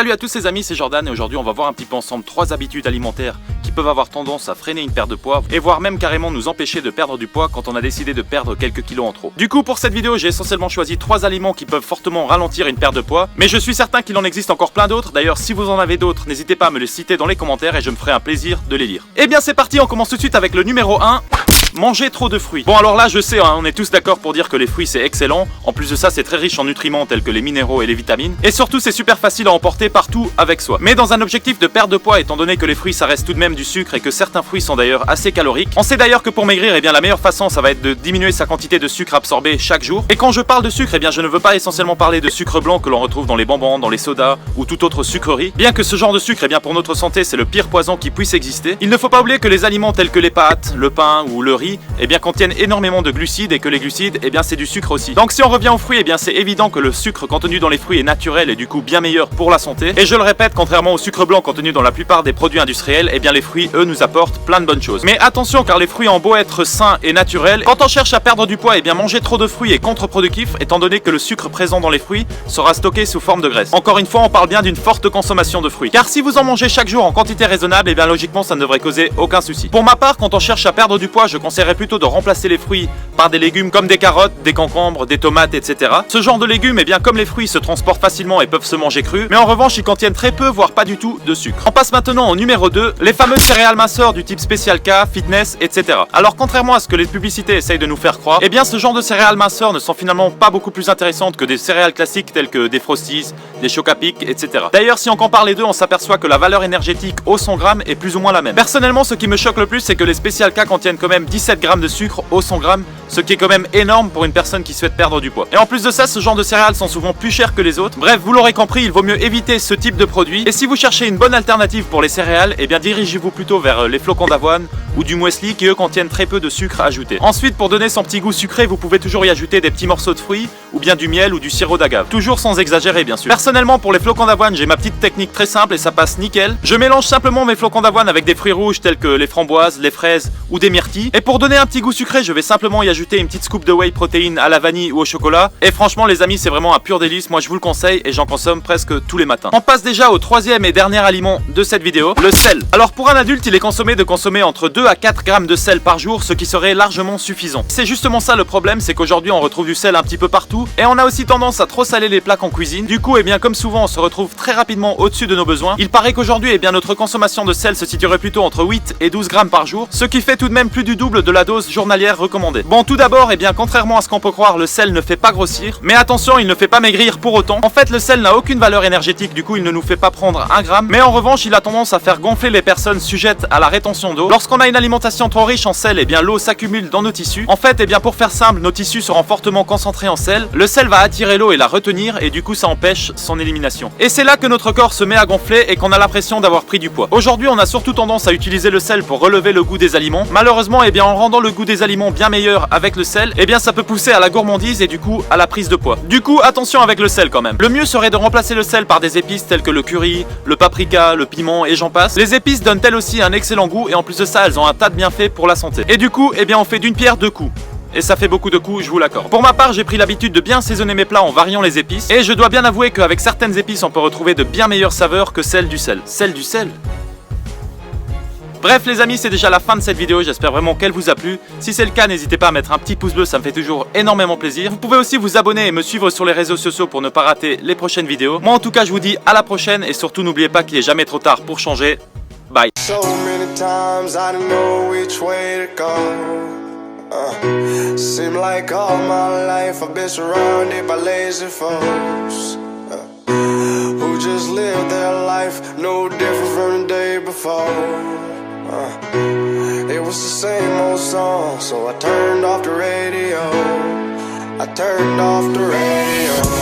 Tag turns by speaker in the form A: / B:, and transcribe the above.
A: Salut à tous les amis, c'est Jordan et aujourd'hui on va voir un petit peu ensemble 3 habitudes alimentaires qui peuvent avoir tendance à freiner une perte de poids et voire même carrément nous empêcher de perdre du poids quand on a décidé de perdre quelques kilos en trop. Du coup pour cette vidéo j'ai essentiellement choisi 3 aliments qui peuvent fortement ralentir une perte de poids, mais je suis certain qu'il en existe encore plein d'autres. D'ailleurs si vous en avez d'autres, n'hésitez pas à me les citer dans les commentaires et je me ferai un plaisir de les lire. Et bien c'est parti, on commence tout de suite avec le numéro 1. Manger trop de fruits. Bon alors là je sais, on est tous d'accord pour dire que les fruits c'est excellent. En plus de ça c'est très riche en nutriments tels que les minéraux et les vitamines. Et surtout c'est super facile à emporter partout avec soi. Mais dans un objectif de perte de poids, étant donné que les fruits ça reste tout de même du sucre et que certains fruits sont d'ailleurs assez caloriques, on sait d'ailleurs que pour maigrir, la meilleure façon ça va être de diminuer sa quantité de sucre absorbé chaque jour. Et quand je parle de sucre, je ne veux pas essentiellement parler de sucre blanc que l'on retrouve dans les bonbons, dans les sodas ou toute autre sucrerie. Bien que ce genre de sucre, pour notre santé c'est le pire poison qui puisse exister. Il ne faut pas oublier que les aliments tels que les pâtes, le pain ou le riz, contiennent énormément de glucides et que les glucides, c'est du sucre aussi. Donc si on revient aux fruits, c'est évident que le sucre contenu dans les fruits est naturel et du coup bien meilleur pour la santé. Et je le répète, contrairement au sucre blanc contenu dans la plupart des produits industriels, les fruits eux nous apportent plein de bonnes choses. Mais attention car les fruits ont beau être sains et naturels, quand on cherche à perdre du poids, manger trop de fruits est contre-productif étant donné que le sucre présent dans les fruits sera stocké sous forme de graisse. Encore une fois, on parle bien d'une forte consommation de fruits. Car si vous en mangez chaque jour en quantité raisonnable, logiquement ça ne devrait causer aucun souci. Pour ma part, quand on cherche à perdre du poids, je conseillerais plutôt de remplacer les fruits par des légumes comme des carottes, des concombres, des tomates, etc. Ce genre de légumes, comme les fruits se transportent facilement et peuvent se manger crus, mais en revanche ils contiennent très peu, voire pas du tout de sucre. On passe maintenant au numéro 2, les fameuses céréales minceurs du type Special K, Fitness, etc. Alors contrairement à ce que les publicités essayent de nous faire croire, ce genre de céréales minceurs ne sont finalement pas beaucoup plus intéressantes que des céréales classiques telles que des Frosties, des Choc-a-Pic, etc. D'ailleurs si on compare les deux, on s'aperçoit que la valeur énergétique au 100 grammes est plus ou moins la même. Personnellement, ce qui me choque le plus, c'est que les Special K contiennent quand même 17 grammes de sucre au 100 grammes, ce qui est quand même énorme pour une personne qui souhaite perdre du poids. Et en plus de ça, ce genre de céréales sont souvent plus chères que les autres. Bref, vous l'aurez compris, il vaut mieux éviter ce type de produit. Et si vous cherchez une bonne alternative pour les céréales, dirigez-vous plutôt vers les flocons d'avoine ou du muesli qui eux contiennent très peu de sucre ajouté. Ensuite, pour donner son petit goût sucré, vous pouvez toujours y ajouter des petits morceaux de fruits ou bien du miel ou du sirop d'agave. Toujours sans exagérer bien sûr. Personnellement, pour les flocons d'avoine, j'ai ma petite technique très simple et ça passe nickel. Je mélange simplement mes flocons d'avoine avec des fruits rouges tels que les framboises, les fraises ou des myrtilles. Et pour donner un petit goût sucré, je vais simplement y ajouter une petite scoop de whey protéine à la vanille ou au chocolat. Et franchement les amis, c'est vraiment un pur délice, moi je vous le conseille et j'en consomme presque tous les matins. On passe déjà au troisième et dernier aliment de cette vidéo, le sel. Alors pour un adulte, il est consommé de consommer entre 2 à 4 grammes de sel par jour, ce qui serait largement suffisant. C'est justement ça le problème, c'est qu'aujourd'hui on retrouve du sel un petit peu partout et on a aussi tendance à trop saler les plats en cuisine. Du coup comme souvent on se retrouve très rapidement au-dessus de nos besoins. Il paraît qu'aujourd'hui notre consommation de sel se situerait plutôt entre 8 et 12 grammes par jour, ce qui fait tout de même plus du double de la dose journalière recommandée. Bon, tout d'abord, contrairement à ce qu'on peut croire, le sel ne fait pas grossir, mais attention, il ne fait pas maigrir pour autant. En fait, le sel n'a aucune valeur énergétique, du coup il ne nous fait pas prendre 1 gramme, mais en revanche il a tendance à faire gonfler les personnes sujettes à la rétention d'eau. Lorsqu'on a une alimentation trop riche en sel, l'eau s'accumule dans nos tissus. En fait, pour faire simple, nos tissus seront fortement concentrés en sel. Le sel va attirer l'eau et la retenir, et du coup ça empêche son élimination. Et c'est là que notre corps se met à gonfler et qu'on a l'impression d'avoir pris du poids. Aujourd'hui, on a surtout tendance à utiliser le sel pour relever le goût des aliments. Malheureusement, en rendant le goût des aliments bien meilleur avec le sel, ça peut pousser à la gourmandise et du coup à la prise de poids. Du coup, attention avec le sel quand même. Le mieux serait de remplacer le sel par des épices telles que le curry, le paprika, le piment et j'en passe. Les épices donnent elles aussi un excellent goût et en plus de ça, elles ont un tas de bienfaits pour la santé. Et du coup, on fait d'une pierre deux coups. Et ça fait beaucoup de coups, je vous l'accorde. Pour ma part, j'ai pris l'habitude de bien saisonner mes plats en variant les épices. Et je dois bien avouer qu'avec certaines épices, on peut retrouver de bien meilleures saveurs que celles du sel. Celles du sel ? Bref les amis, c'est déjà la fin de cette vidéo, j'espère vraiment qu'elle vous a plu. Si c'est le cas, n'hésitez pas à mettre un petit pouce bleu, ça me fait toujours énormément plaisir. Vous pouvez aussi vous abonner et me suivre sur les réseaux sociaux pour ne pas rater les prochaines vidéos. Moi en tout cas, je vous dis à la prochaine et surtout n'oubliez pas qu'il n'est jamais trop tard pour changer. Bye. So many times I don't know which way to go. Seem like all my life I've been surrounded by lazy folks who just live their life no different from the day before. It was the same old song, so I turned off the radio. I turned off the radio.